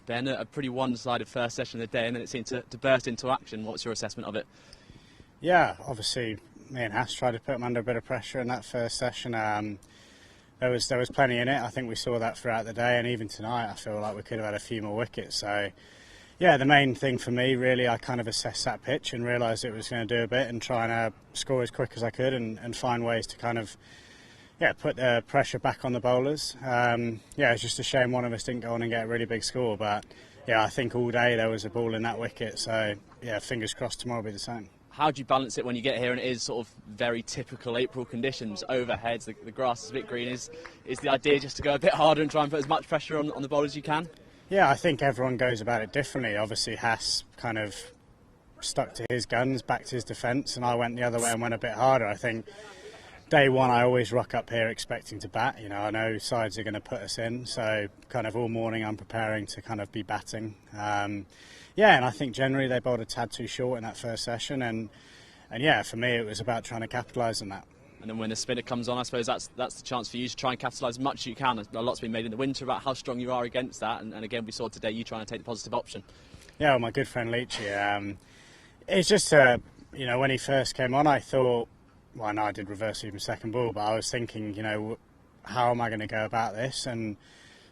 Ben, a pretty one-sided first session of the day, and then it seemed to burst into action. What's your assessment of it? Yeah, obviously me and Haas tried to put him under a bit of pressure in that first session. There was plenty in it. I think we saw that throughout the day, and even tonight I feel like we could have had a few more wickets. So yeah, the main thing for me really, I kind of assessed that pitch and realised it was going to do a bit and try and score as quick as I could and find ways to kind of put the pressure back on the bowlers. It's just a shame one of us didn't go on and get a really big score, but yeah, I think all day there was a ball in that wicket, so yeah, fingers crossed tomorrow will be the same. How do you balance it when you get here and it is sort of very typical April conditions, overhead, the grass is a bit green? Is the idea just to go a bit harder and try and put as much pressure on the bowlers as you can? Yeah, I think everyone goes about it differently. Obviously Haas kind of stuck to his guns, backed his defence, and I went the other way and went a bit harder. I think day one I always rock up here expecting to bat. You know, I know sides are going to put us in, so kind of all morning I'm preparing to kind of be batting. And I think generally they bowled a tad too short in that first session, and yeah, for me it was about trying to capitalise on that. And then when the spinner comes on, I suppose that's the chance for you to try and capitalise as much as you can. A lot's been made in the winter about how strong you are against that, and again we saw today you trying to take the positive option. Yeah, well, my good friend Leach, it's just when he first came on I thought, well, I know I did reverse sweep in second ball, but I was thinking, how am I going to go about this? And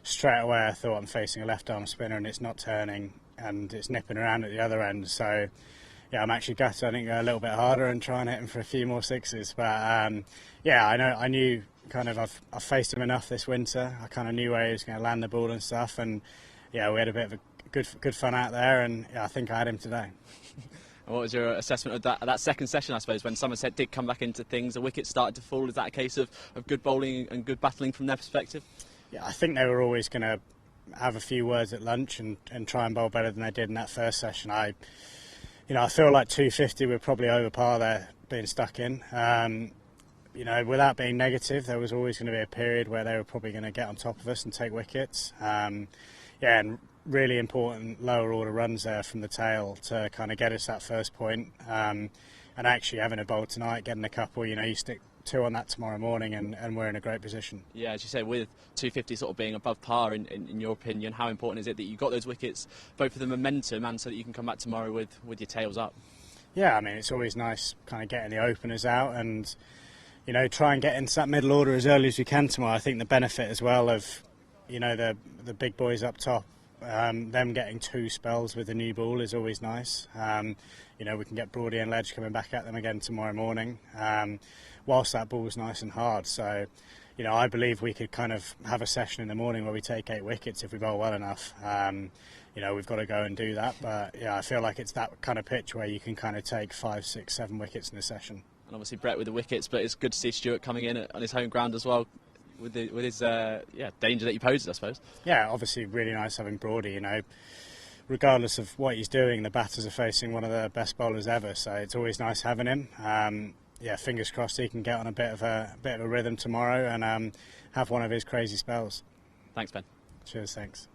straight away I thought, I'm facing a left arm spinner and it's not turning and it's nipping around at the other end, so yeah, I'm actually gutted I didn't go a little bit harder and try and hit him for a few more sixes. But I knew kind of I've faced him enough this winter. I kind of knew where he was going to land the ball and stuff, and yeah, we had a bit of a good fun out there, and yeah, I think I had him today. What was your assessment of that second session, I suppose, when Somerset did come back into things, the wickets started to fall? Is that a case of good bowling and good battling from their perspective? Yeah, I think they were always going to have a few words at lunch and try and bowl better than they did in that first session. I feel like 250 we're probably over par there being stuck in. Without being negative, there was always going to be a period where they were probably going to get on top of us and take wickets. And really important lower order runs there from the tail to kind of get us that first point. And actually having a bowl tonight, getting a couple, you stick two on that tomorrow morning and we're in a great position. Yeah, as you say, with 250 sort of being above par in your opinion, how important is it that you got those wickets both for the momentum and so that you can come back tomorrow with your tails up? Yeah, I mean, it's always nice kind of getting the openers out and try and get into that middle order as early as we can tomorrow. I think the benefit as well of the big boys up top, them getting two spells with the new ball is always nice. We can get Broady and Ledge coming back at them again tomorrow morning, whilst that ball's nice and hard. So, I believe we could kind of have a session in the morning where we take 8 wickets if we bowl well enough. We've got to go and do that. But yeah, I feel like it's that kind of pitch where you can kind of take 5, 6, 7 wickets in a session. And obviously Brett with the wickets, but it's good to see Stuart coming in on his home ground as well, with his danger that he poses, I suppose. Yeah, obviously really nice having Broady. Regardless of what he's doing, the batters are facing one of the best bowlers ever, so it's always nice having him. Fingers crossed he can get on a bit of a rhythm tomorrow and have one of his crazy spells. Thanks, Ben. Cheers, thanks.